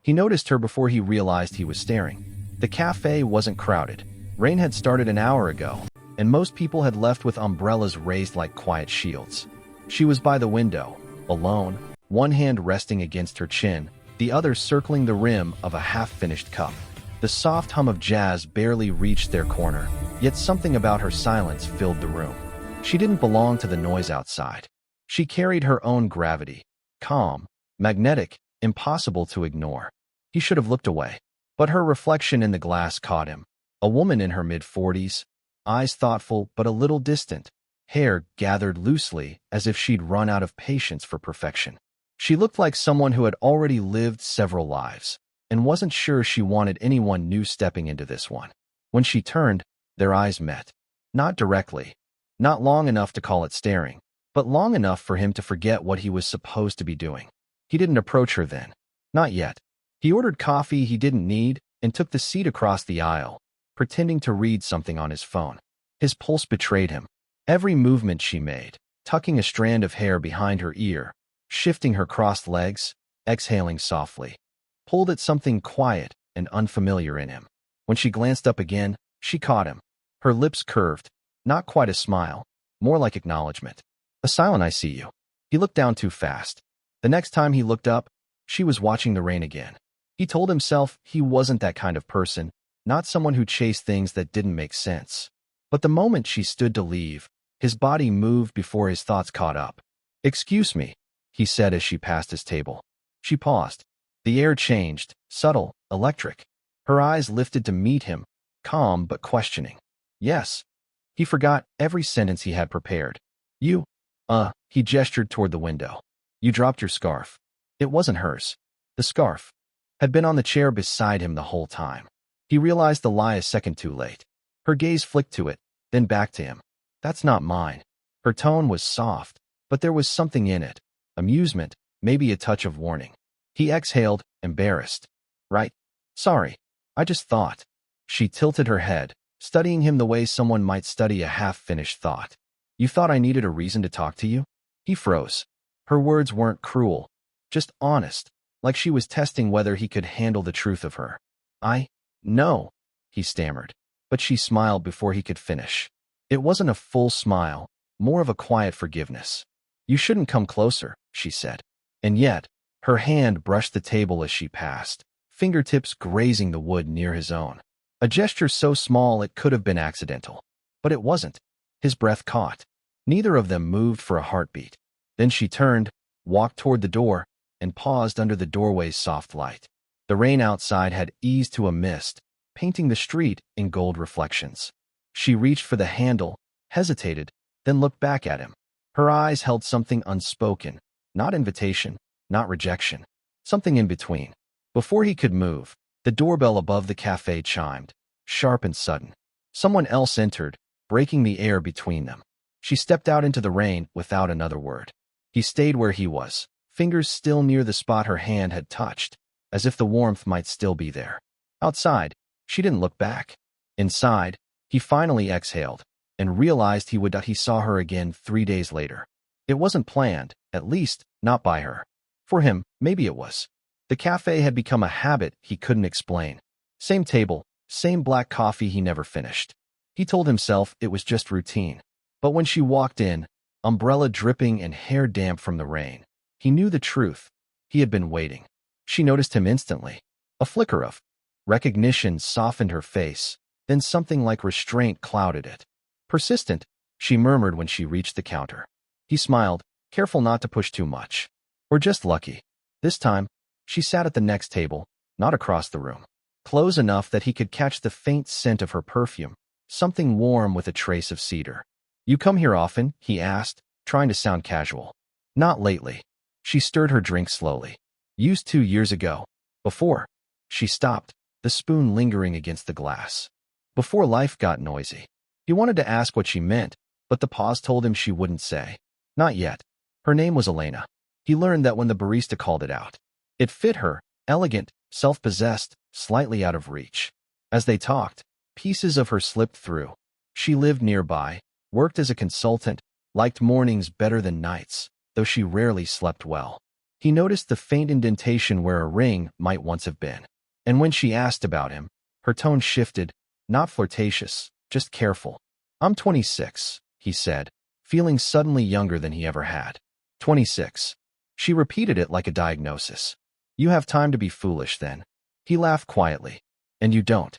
He noticed her before he realized he was staring. The cafe wasn't crowded. Rain had started an hour ago, and most people had left with umbrellas raised like quiet shields. She was by the window, alone, one hand resting against her chin, the other circling the rim of a half-finished cup. The soft hum of jazz barely reached their corner, yet something about her silence filled the room. She didn't belong to the noise outside. She carried her own gravity, calm, magnetic, impossible to ignore. He should have looked away, but her reflection in the glass caught him. A woman in her mid-40s, eyes thoughtful but a little distant, hair gathered loosely as if she'd run out of patience for perfection. She looked like someone who had already lived several lives and wasn't sure she wanted anyone new stepping into this one. When she turned, their eyes met. Not directly, not long enough to call it staring, but long enough for him to forget what he was supposed to be doing. He didn't approach her then. Not yet. He ordered coffee he didn't need and took the seat across the aisle, pretending to read something on his phone. His pulse betrayed him. Every movement she made, tucking a strand of hair behind her ear, shifting her crossed legs, exhaling softly, pulled at something quiet and unfamiliar in him. When she glanced up again, she caught him. Her lips curved, not quite a smile, more like acknowledgement. A silent "I see you." He looked down too fast. The next time he looked up, she was watching the rain again. He told himself he wasn't that kind of person, not someone who chased things that didn't make sense. But the moment she stood to leave, his body moved before his thoughts caught up. "Excuse me," he said as she passed his table. She paused. The air changed, subtle, electric. Her eyes lifted to meet him, calm but questioning. "Yes." He forgot every sentence he had prepared. "You, he gestured toward the window. "You dropped your scarf." It wasn't hers. The scarf had been on the chair beside him the whole time. He realized the lie a second too late. Her gaze flicked to it, then back to him. "That's not mine." Her tone was soft, but there was something in it. Amusement, maybe a touch of warning. He exhaled, embarrassed. "Right. Sorry. I just thought." She tilted her head, studying him the way someone might study a half-finished thought. "You thought I needed a reason to talk to you?" He froze. Her words weren't cruel, just honest, like she was testing whether he could handle the truth of her. No, he stammered, but she smiled before he could finish. It wasn't a full smile, more of a quiet forgiveness. "You shouldn't come closer," she said. And yet, her hand brushed the table as she passed, fingertips grazing the wood near his own. A gesture so small it could have been accidental. But it wasn't. His breath caught. Neither of them moved for a heartbeat. Then she turned, walked toward the door, and paused under the doorway's soft light. The rain outside had eased to a mist, painting the street in gold reflections. She reached for the handle, hesitated, then looked back at him. Her eyes held something unspoken, not invitation, not rejection, something in between. Before he could move, the doorbell above the cafe chimed, sharp and sudden. Someone else entered, breaking the air between them. She stepped out into the rain without another word. He stayed where he was, fingers still near the spot her hand had touched, as if the warmth might still be there. Outside, she didn't look back. Inside, he finally exhaled and realized he saw her again 3 days later. It wasn't planned, at least not by her. For him, maybe it was. The cafe had become a habit he couldn't explain. Same table, same black coffee he never finished. He told himself it was just routine. But when she walked in, umbrella dripping and hair damp from the rain, he knew the truth. He had been waiting. She noticed him instantly. A flicker of recognition softened her face, then something like restraint clouded it. "Persistent," she murmured when she reached the counter. He smiled, careful not to push too much. "Or just lucky." This time, she sat at the next table, not across the room. Close enough that he could catch the faint scent of her perfume, something warm with a trace of cedar. "You come here often?" he asked, trying to sound casual. "Not lately." She stirred her drink slowly. "Used to years ago. Before." She stopped, the spoon lingering against the glass. "Before life got noisy." He wanted to ask what she meant, but the pause told him she wouldn't say. Not yet. Her name was Elena. He learned that when the barista called it out. It fit her, elegant, self-possessed, slightly out of reach. As they talked, pieces of her slipped through. She lived nearby, worked as a consultant, liked mornings better than nights, though she rarely slept well. He noticed the faint indentation where a ring might once have been. And when she asked about him, her tone shifted, not flirtatious, just careful. "I'm 26, he said, feeling suddenly younger than he ever had. 26. She repeated it like a diagnosis. "You have time to be foolish then." He laughed quietly. "And you don't."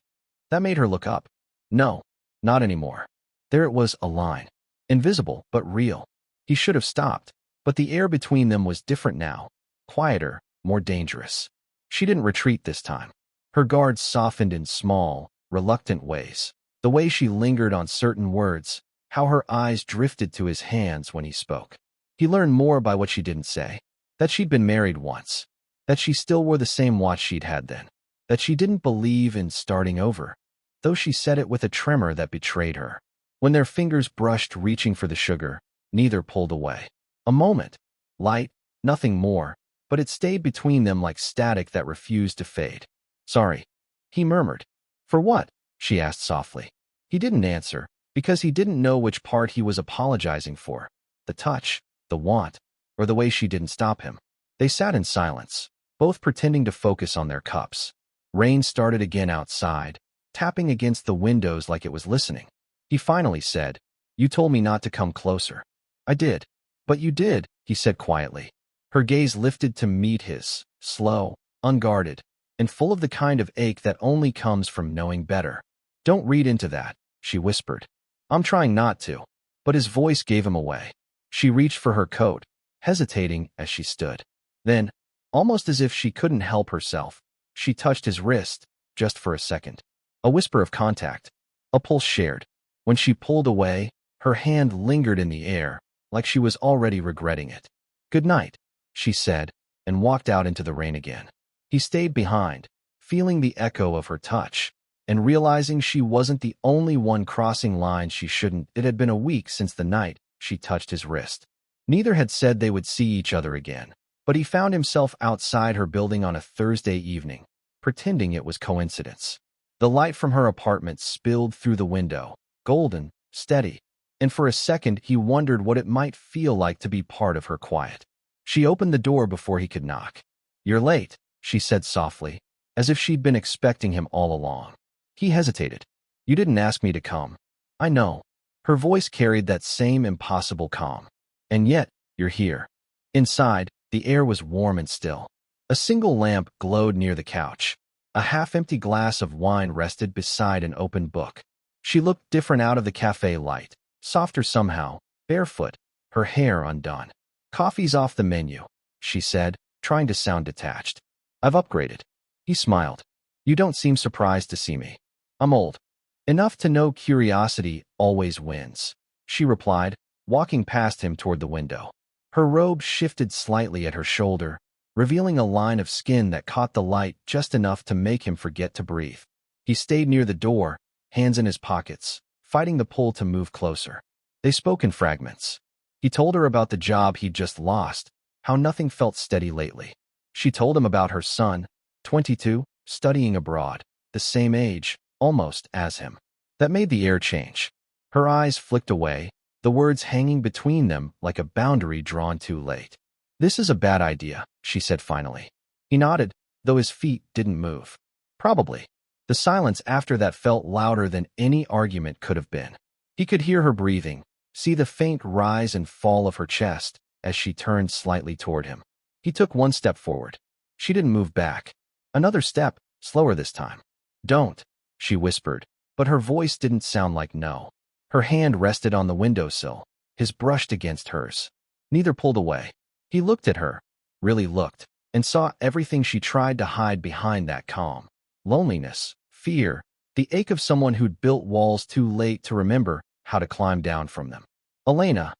That made her look up. No, not anymore. There it was, a line. Invisible, but real. He should have stopped, but the air between them was different now. Quieter, more dangerous. She didn't retreat this time. Her guards softened in small, reluctant ways. The way she lingered on certain words, how her eyes drifted to his hands when he spoke. He learned more by what she didn't say. That she'd been married once. That she still wore the same watch she'd had then. That she didn't believe in starting over, though she said it with a tremor that betrayed her. When their fingers brushed reaching for the sugar, neither pulled away. A moment. Light, nothing more, but it stayed between them like static that refused to fade. "Sorry," he murmured. "For what?" she asked softly. He didn't answer, because he didn't know which part he was apologizing for. The touch, the want, or the way she didn't stop him. They sat in silence, both pretending to focus on their cups. Rain started again outside, tapping against the windows like it was listening. He finally said, "You told me not to come closer." "I did." "But you did," he said quietly. Her gaze lifted to meet his, slow, unguarded, and full of the kind of ache that only comes from knowing better. "Don't read into that," she whispered. "I'm trying not to." But his voice gave him away. She reached for her coat, hesitating as she stood. Then, almost as if she couldn't help herself, she touched his wrist, just for a second. A whisper of contact, a pulse shared. When she pulled away, her hand lingered in the air, like she was already regretting it. "Good night," she said, and walked out into the rain again. He stayed behind, feeling the echo of her touch, and realizing she wasn't the only one crossing lines she shouldn't. It had been a week since the night she touched his wrist. Neither had said they would see each other again, but he found himself outside her building on a Thursday evening, pretending it was coincidence. The light from her apartment spilled through the window, golden, steady, and for a second he wondered what it might feel like to be part of her quiet. She opened the door before he could knock. "You're late," she said softly, as if she'd been expecting him all along. He hesitated. "You didn't ask me to come." "I know." Her voice carried that same impossible calm. "And yet, you're here." Inside, the air was warm and still. A single lamp glowed near the couch. A half-empty glass of wine rested beside an open book. She looked different out of the cafe light, softer somehow, barefoot, her hair undone. "Coffee's off the menu," she said, trying to sound detached. "I've upgraded." He smiled. "You don't seem surprised to see me." "I'm old enough to know curiosity always wins," she replied, walking past him toward the window. Her robe shifted slightly at her shoulder, revealing a line of skin that caught the light just enough to make him forget to breathe. He stayed near the door, hands in his pockets, fighting the pull to move closer. They spoke in fragments. He told her about the job he'd just lost, how nothing felt steady lately. She told him about her son, 22, studying abroad, the same age, almost, as him. That made the air change. Her eyes flicked away, the words hanging between them like a boundary drawn too late. "This is a bad idea," she said finally. He nodded, though his feet didn't move. "Probably." The silence after that felt louder than any argument could have been. He could hear her breathing, see the faint rise and fall of her chest as she turned slightly toward him. He took one step forward. She didn't move back. Another step, slower this time. "Don't," she whispered, but her voice didn't sound like no. Her hand rested on the windowsill, his brushed against hers. Neither pulled away. He looked at her, really looked, and saw everything she tried to hide behind that calm. Loneliness, fear, the ache of someone who'd built walls too late to remember how to climb down from them. "Elena,"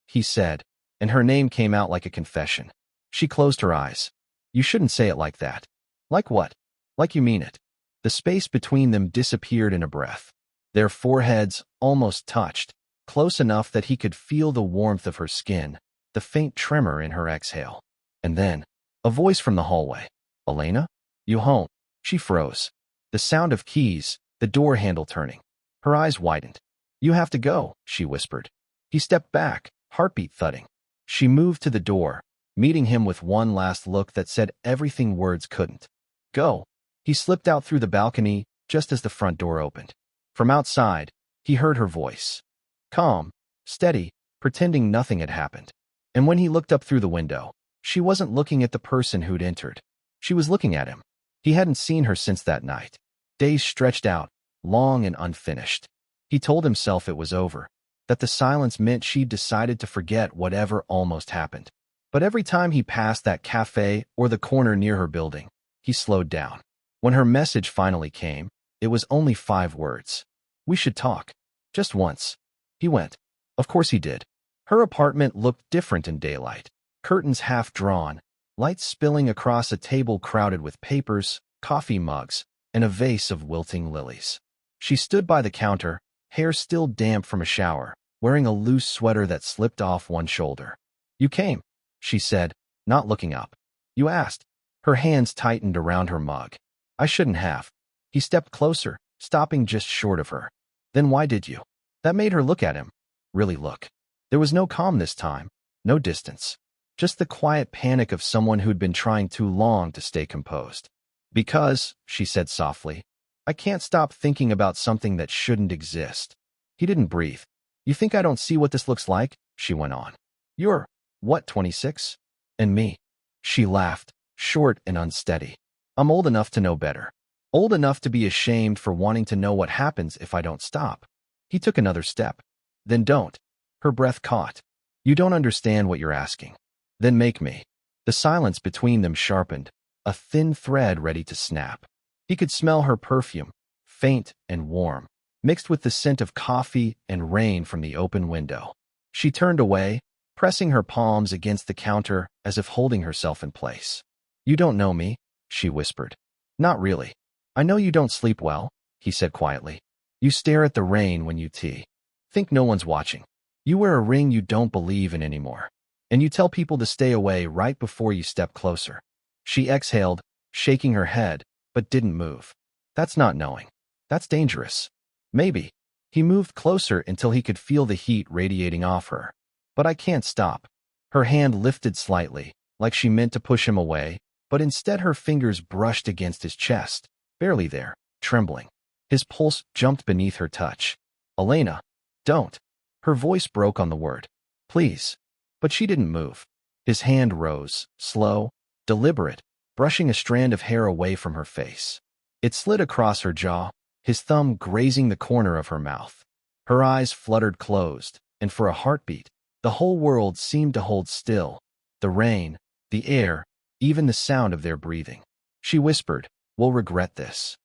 he said, and her name came out like a confession. She closed her eyes. "You shouldn't say it like that." "Like what?" "Like you mean it." The space between them disappeared in a breath. Their foreheads almost touched, close enough that he could feel the warmth of her skin, the faint tremor in her exhale. And then, a voice from the hallway. "Elena? You home?" She froze. The sound of keys, the door handle turning. Her eyes widened. "You have to go," she whispered. He stepped back, heartbeat thudding. She moved to the door, meeting him with one last look that said everything words couldn't. Go. He slipped out through the balcony just as the front door opened. From outside, he heard her voice. Calm, steady, pretending nothing had happened. And when he looked up through the window, she wasn't looking at the person who'd entered. She was looking at him. He hadn't seen her since that night. Days stretched out, long and unfinished. He told himself it was over, that the silence meant she'd decided to forget whatever almost happened. But every time he passed that cafe or the corner near her building, he slowed down. When her message finally came, it was only 5 words. We should talk. Just once. He went. Of course he did. Her apartment looked different in daylight. Curtains half drawn, light spilling across a table crowded with papers, coffee mugs, and a vase of wilting lilies. She stood by the counter, hair still damp from a shower, wearing a loose sweater that slipped off one shoulder. You came, she said, not looking up. You asked. Her hands tightened around her mug. I shouldn't have. He stepped closer, stopping just short of her. Then why did you? That made her look at him. Really look. There was no calm this time, no distance. Just the quiet panic of someone who'd been trying too long to stay composed. Because, she said softly, I can't stop thinking about something that shouldn't exist. He didn't breathe. You think I don't see what this looks like? She went on. You're, what, 26? And me? She laughed, short and unsteady. I'm old enough to know better. Old enough to be ashamed for wanting to know what happens if I don't stop. He took another step. Then don't. Her breath caught. You don't understand what you're asking. Then make me. The silence between them sharpened, a thin thread ready to snap. He could smell her perfume, faint and warm, mixed with the scent of coffee and rain from the open window. She turned away, pressing her palms against the counter as if holding herself in place. You don't know me, she whispered. Not really. I know you don't sleep well, he said quietly. You stare at the rain when you tea. Think no one's watching. You wear a ring you don't believe in anymore. And you tell people to stay away right before you step closer. She exhaled, shaking her head, but didn't move. That's not knowing. That's dangerous. Maybe. He moved closer until he could feel the heat radiating off her. But I can't stop. Her hand lifted slightly, like she meant to push him away, but instead her fingers brushed against his chest, barely there, trembling. His pulse jumped beneath her touch. Elena, don't. Her voice broke on the word. Please. But she didn't move. His hand rose, slow, deliberate, brushing a strand of hair away from her face. It slid across her jaw, his thumb grazing the corner of her mouth. Her eyes fluttered closed, and for a heartbeat, the whole world seemed to hold still. The rain, the air, even the sound of their breathing. She whispered, We'll regret this.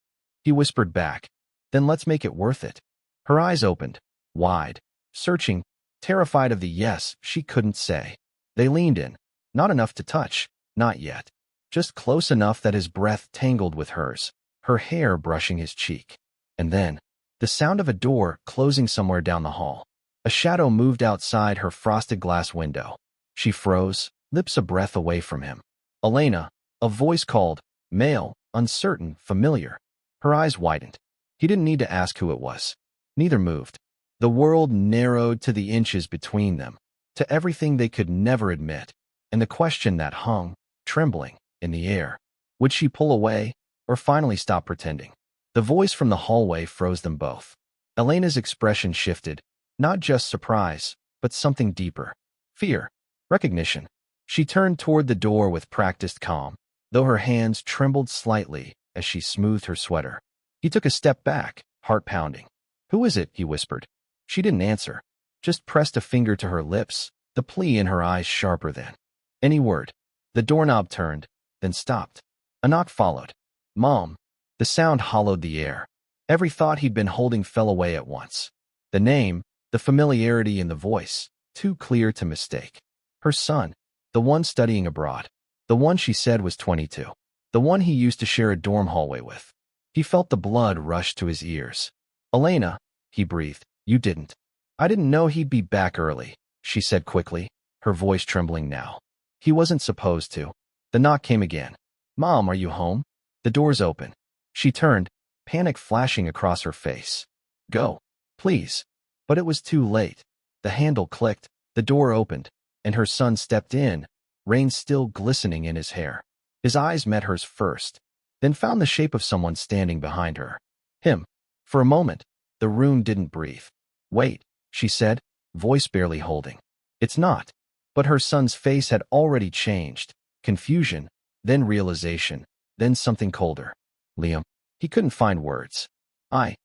He whispered back, Then let's make it worth it. Her eyes opened, wide, searching, terrified of the yes she couldn't say. They leaned in, not enough to touch, not yet. Just close enough that his breath tangled with hers, her hair brushing his cheek. And then, the sound of a door closing somewhere down the hall. A shadow moved outside her frosted glass window. She froze, lips a breath away from him. Elena, a voice called, male, uncertain, familiar. Her eyes widened. He didn't need to ask who it was. Neither moved. The world narrowed to the inches between them, to everything they could never admit, and the question that hung, trembling, in the air. Would she pull away, or finally stop pretending? The voice from the hallway froze them both. Elena's expression shifted, not just surprise, but something deeper. Fear. Recognition. She turned toward the door with practiced calm, though her hands trembled slightly as she smoothed her sweater. He took a step back, heart pounding. Who is it? He whispered. She didn't answer, just pressed a finger to her lips, the plea in her eyes sharper than any word. The doorknob turned, then stopped. A knock followed. Mom. The sound hollowed the air. Every thought he'd been holding fell away at once. The name, the familiarity in the voice, too clear to mistake. Her son, the one studying abroad, the one she said was 22, the one he used to share a dorm hallway with. He felt the blood rush to his ears. Elena, he breathed. You didn't. I didn't know he'd be back early, she said quickly, her voice trembling now. He wasn't supposed to. The knock came again. Mom, are you home? The door's open. She turned, panic flashing across her face. Go. Please. But it was too late. The handle clicked, the door opened, and her son stepped in, rain still glistening in his hair. His eyes met hers first, then found the shape of someone standing behind her. Him. For a moment, the room didn't breathe. "Wait," she said, voice barely holding. "It's not." But her son's face had already changed. Confusion, then realization, then something colder. "Liam." He couldn't find words.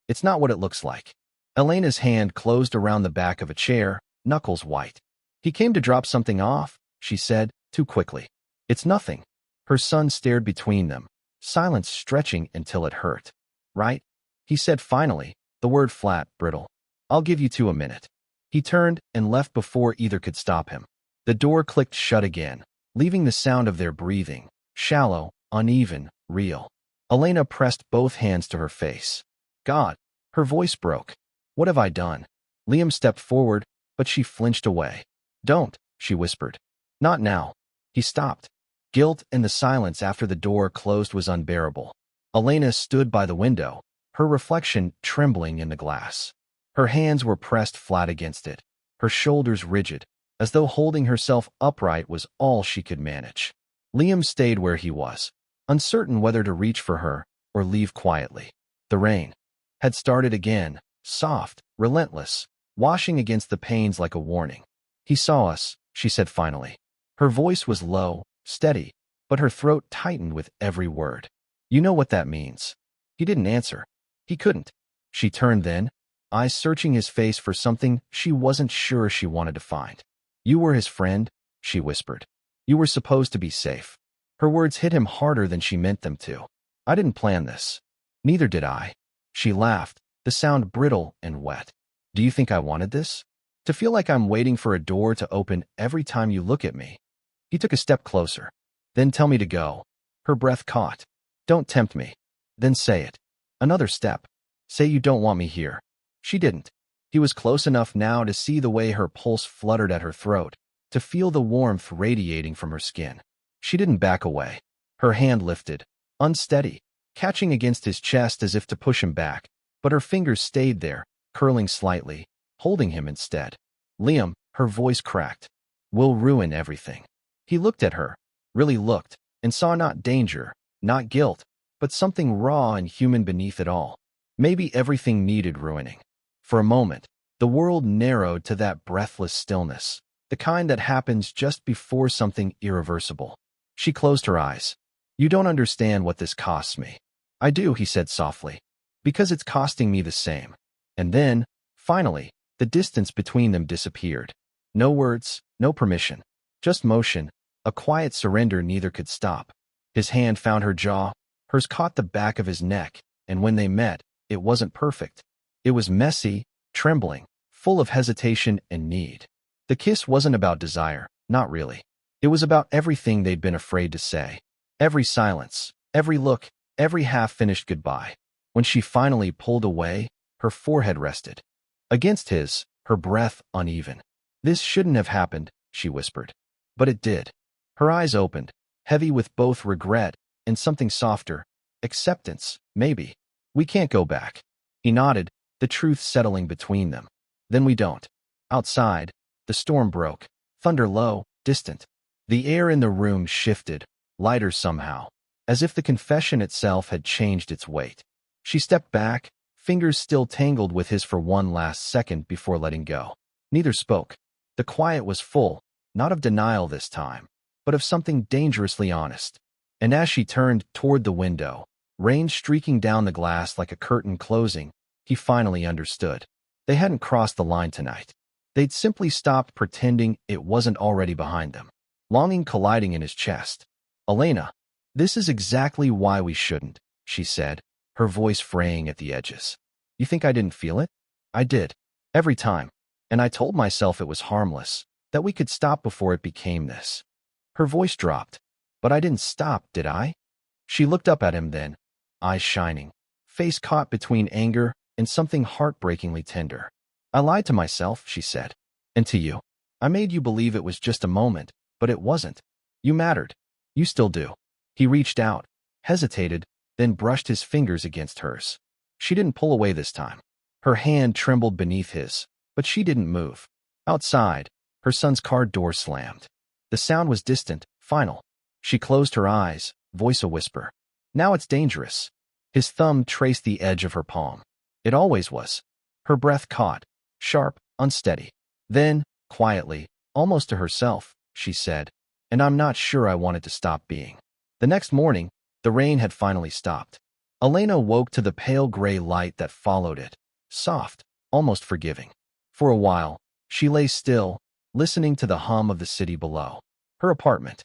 It's not what it looks like." Elena's hand closed around the back of a chair, knuckles white. "He came to drop something off," she said, too quickly. "It's nothing." Her son stared between them, silence stretching until it hurt. "Right?" he said finally, the word flat, brittle. "I'll give you 2 minutes." He turned and left before either could stop him. The door clicked shut again, leaving the sound of their breathing, shallow, uneven, real. Elena pressed both hands to her face. "God." Her voice broke. "What have I done?" Liam stepped forward, but she flinched away. "Don't," she whispered. "Not now." He stopped. Guilt and the silence after the door closed was unbearable. Elena stood by the window, her reflection trembling in the glass. Her hands were pressed flat against it, her shoulders rigid, as though holding herself upright was all she could manage. Liam stayed where he was, uncertain whether to reach for her or leave quietly. The rain had started again, soft, relentless, washing against the panes like a warning. "He saw us," she said finally. Her voice was low, steady, but her throat tightened with every word. "You know what that means." He didn't answer. He couldn't. She turned then, eyes searching his face for something she wasn't sure she wanted to find. "You were his friend," she whispered. "You were supposed to be safe." Her words hit him harder than she meant them to. "I didn't plan this." "Neither did I." She laughed, the sound brittle and wet. "Do you think I wanted this? To feel like I'm waiting for a door to open every time you look at me?" He took a step closer. "Then tell me to go." Her breath caught. "Don't tempt me." "Then say it." Another step. "Say you don't want me here." She didn't. He was close enough now to see the way her pulse fluttered at her throat, to feel the warmth radiating from her skin. She didn't back away. Her hand lifted, unsteady, catching against his chest as if to push him back, but her fingers stayed there, curling slightly, holding him instead. "Liam," her voice cracked. "We'll ruin everything." He looked at her, really looked, and saw not danger, not guilt, but something raw and human beneath it all. Maybe everything needed ruining. For a moment, the world narrowed to that breathless stillness, the kind that happens just before something irreversible. She closed her eyes. "You don't understand what this costs me." "I do," he said softly. "Because it's costing me the same." And then, finally, the distance between them disappeared. No words, no permission, just motion, a quiet surrender neither could stop. His hand found her jaw, hers caught the back of his neck, and when they met, it wasn't perfect. It was messy, trembling, full of hesitation and need. The kiss wasn't about desire, not really. It was about everything they'd been afraid to say. Every silence, every look, every half-finished goodbye. When she finally pulled away, her forehead rested against his, her breath uneven. "This shouldn't have happened," she whispered. But it did. Her eyes opened, heavy with both regret and something softer. "Acceptance, maybe. We can't go back." He nodded, the truth settling between them. "Then we don't." Outside, the storm broke, thunder low, distant. The air in the room shifted, lighter somehow, as if the confession itself had changed its weight. She stepped back, fingers still tangled with his for one last second before letting go. Neither spoke. The quiet was full, not of denial this time, but of something dangerously honest. And as she turned toward the window, rain streaking down the glass like a curtain closing, he finally understood. They hadn't crossed the line tonight. They'd simply stopped pretending it wasn't already behind them. Longing colliding in his chest. "Elena, this is exactly why we shouldn't," she said, her voice fraying at the edges. "You think I didn't feel it? I did. Every time. And I told myself it was harmless, that we could stop before it became this." Her voice dropped. "But I didn't stop, did I?" She looked up at him then, eyes shining, face caught between anger and something heartbreakingly tender. "I lied to myself," she said. "And to you. I made you believe it was just a moment, but it wasn't. You mattered. You still do." He reached out, hesitated, then brushed his fingers against hers. She didn't pull away this time. Her hand trembled beneath his, but she didn't move. Outside, her son's car door slammed. The sound was distant, Final. She closed her eyes, voice a whisper. Now it's dangerous. His thumb traced the edge of her palm. It always was. Her breath caught, sharp, unsteady. Then, quietly, almost to herself, she said, and I'm not sure I want it to stop being. The next morning, the rain had finally stopped. Elena woke to the pale gray light that followed it, soft, almost forgiving. For a while, she lay still, listening to the hum of the city below. Her apartment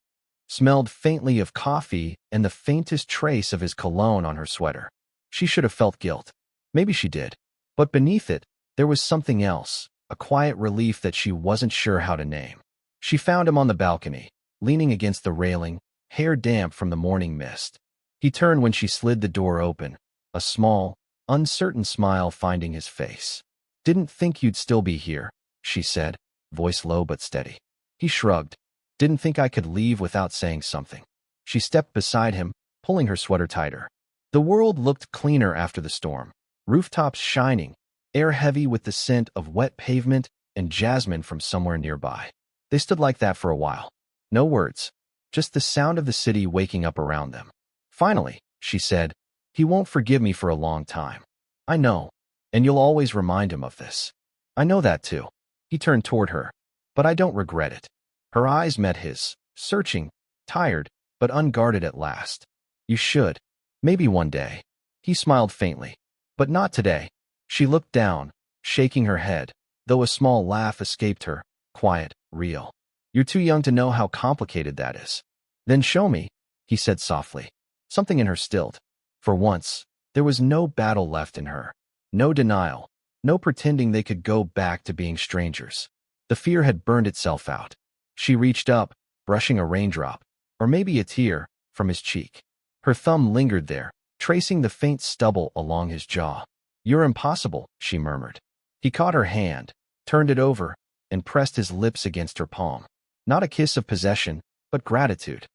smelled faintly of coffee and the faintest trace of his cologne on her sweater. She should have felt guilt. Maybe she did. But beneath it, there was something else, a quiet relief that she wasn't sure how to name. She found him on the balcony, leaning against the railing, hair damp from the morning mist. He turned when she slid the door open, a small, uncertain smile finding his face. Didn't think you'd still be here, she said, voice low but steady. He shrugged. Didn't think I could leave without saying something. She stepped beside him, pulling her sweater tighter. The world looked cleaner after the storm. Rooftops shining, air heavy with the scent of wet pavement and jasmine from somewhere nearby. They stood like that for a while. No words, just the sound of the city waking up around them. Finally, she said, he won't forgive me for a long time. I know, and you'll always remind him of this. I know that too. He turned toward her, but I don't regret it. Her eyes met his, searching, tired, but unguarded at last. You should. Maybe one day. He smiled faintly. But not today. She looked down, shaking her head, though a small laugh escaped her, quiet, real. You're too young to know how complicated that is. Then show me, he said softly. Something in her stilled. For once, there was no battle left in her. No denial. No pretending they could go back to being strangers. The fear had burned itself out. She reached up, brushing a raindrop, or maybe a tear, from his cheek. Her thumb lingered there, tracing the faint stubble along his jaw. You're impossible, she murmured. He caught her hand, turned it over, and pressed his lips against her palm. Not a kiss of possession, but gratitude.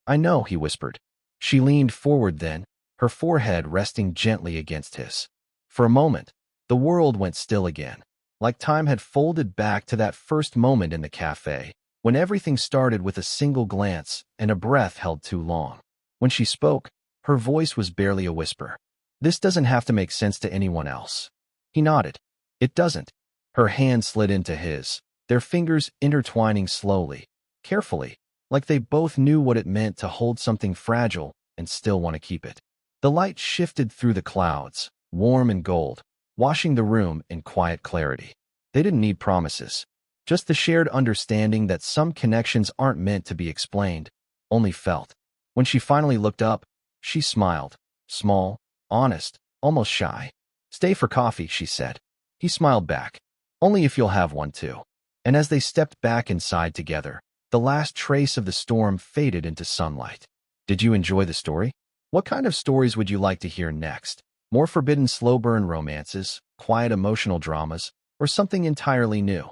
I know, he whispered. She leaned forward then, her forehead resting gently against his. For a moment, the world went still again, like time had folded back to that first moment in the cafe, when everything started with a single glance and a breath held too long. When she spoke, her voice was barely a whisper. This doesn't have to make sense to anyone else. He nodded. It doesn't. Her hand slid into his, their fingers intertwining slowly, carefully, like they both knew what it meant to hold something fragile and still want to keep it. The light shifted through the clouds, warm and gold, washing the room in quiet clarity. They didn't need promises. Just the shared understanding that some connections aren't meant to be explained, only felt. When she finally looked up, she smiled, small, honest, almost shy. Stay for coffee, she said. He smiled back. Only if you'll have one too. And as they stepped back inside together, the last trace of the storm faded into sunlight. Did you enjoy the story? What kind of stories would you like to hear next? More forbidden slow burn romances, quiet emotional dramas, or something entirely new?